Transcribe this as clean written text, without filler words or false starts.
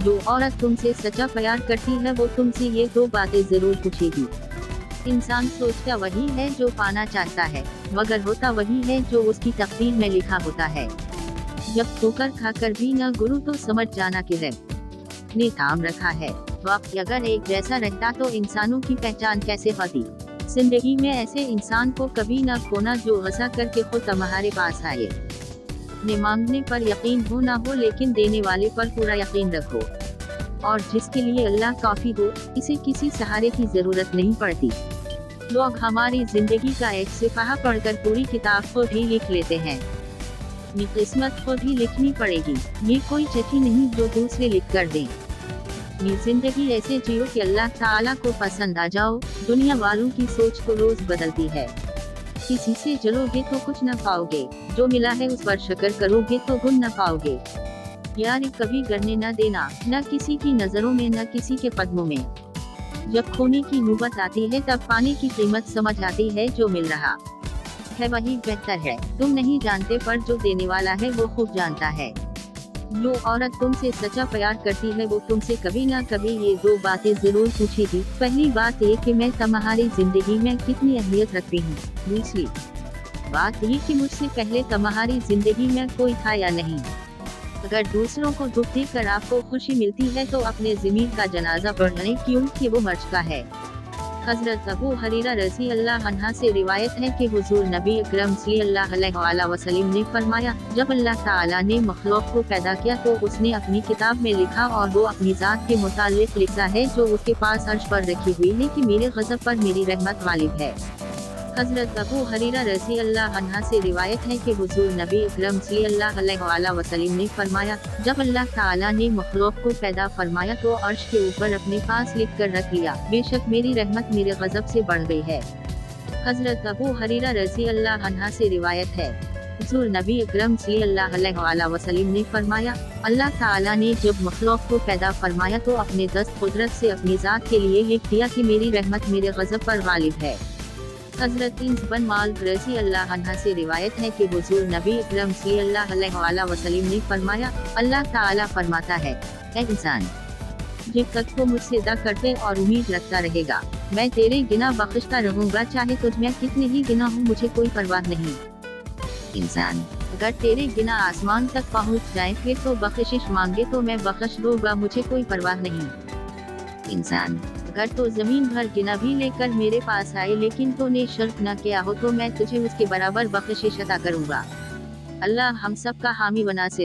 जो औरत तुमसे सच्चा प्यार करती है वो तुमसे ये दो बातें जरूर पूछेगी। इंसान सोचता वही है जो पाना चाहता है, मगर होता वही है जो उसकी तकदीर में लिखा होता है। जब ठोकर खाकर भी न गुरु तो समझ जाना कि रब ने थाम रखा है। वक्त अगर एक जैसा रहता तो इंसानों की पहचान कैसे होती। जिंदगी में ऐसे इंसान को कभी न खोना जो हंसा करके खुद तुम्हारे पास आए। अपने मांगने पर यकीन हो ना हो लेकिन देने वाले पर पूरा यकीन रखो। और जिसके लिए अल्लाह काफी हो, इसे किसी सहारे की जरूरत नहीं पड़ती। लोग हमारी जिंदगी का एक सिपाहा पढ़कर पूरी किताब को भी लिख लेते हैं। अपनी किस्मत को भी लिखनी पड़ेगी। ये कोई चिट्ठी नहीं जो दूसरे लिख कर दें। अपनी जिंदगी ऐसे जियो कि अल्लाह ताला को पसंद आ जाओ। दुनिया वालों की सोच तो रोज बदलती है। किसी से जलोगे तो कुछ न पाओगे, जो मिला है उस पर शुक्र करोगे तो गुण न पाओगे। यार कभी गरने न देना, न किसी की नजरों में न किसी के कदमों में। जब खोने की नौबत आती है तब पाने की कीमत समझ आती है। जो मिल रहा है वही बेहतर है। तुम नहीं जानते पर जो देने वाला है वो खूब जानता है। जो औरत तुमसे सच्चा प्यार करती है वो तुमसे कभी ना कभी ये दो बातें जरूर पूछेगी। पहली बात ये कि मैं तुम्हारी जिंदगी में कितनी अहमियत रखती हूँ। दूसरी बात ये कि मुझसे पहले तुम्हारी जिंदगी में कोई था या नहीं। अगर दूसरों को दुख देकर आपको खुशी मिलती है तो अपने ज़मीर का जनाजा पढ़ने क्योंकि वो मर चुका है। हजरत अबू हुरैरा रज़ी अल्लाह अन्हा से रिवायत है कि हुजूर नबी अकरम सल्लल्लाहु अलैहि वसल्लम ने फरमाया, जब अल्लाह ताला ने मखलूक को पैदा किया तो उसने अपनी किताब में लिखा और वो अपनी जात के मुतालिक लिखा है जो उसके पास अर्श पर रखी हुई है कि मेरे गज़ब पर मेरी रहमत वालिब है। हजरत अबू हुरैरा रज़ी अल्लाह अन्हा से रिवायत है कि हुजूर नबी अकरम सल्लल्लाहु अलैहि वसल्लम ने फरमाया, जब अल्लाह ताला ने मखलूक को पैदा फरमाया तो अर्श के ऊपर अपने पास लिख कर रख लिया, बेशक मेरी रहमत मेरे गज़ब से बढ़ गई है। हजरत अबू हुरैरा रज़ी अल्लाह अन्हा से रिवायत है, हुजूर नबी अकरम सल्लल्लाहु अलैहि वसल्लम ने फरमाया, अल्लाह ताला ने जब मखलूक को पैदा फरमाया तो अपने दस्त कुदरत से अपनी जात के लिए लिख दिया कि मेरी रहमत मेरे गज़ब पर गालिब है। हजरत इन्स बन मालिक रज़ी अल्लाह अन्हा से रिवायत है कि हुजूर नबी अकरम सल्लल्लाहु अलैहि वसल्लम ने फरमाया, अल्लाह ताला फरमाता है, ऐ इंसान, जब तक वो मुझसे अदा करते और उम्मीद रखता रहेगा, मैं तेरे गिना बख्शता रहूंगा, चाहे तुझ में कितने ही गिना हो मुझे कोई परवाह नहीं। इंसान, अगर तेरे गिना आसमान तक पहुँच जाए फिर तो बख्शिश मांगे तो मैं बख्श दूंगा, मुझे कोई परवाह नहीं। इंसान, अगर तो जमीन भर गिना भी लेकर मेरे पास आए लेकिन तूने शिर्क न किया हो तो मैं तुझे उसके बराबर बख्शिश अता करूंगा। अल्लाह हम सब का हामी बना से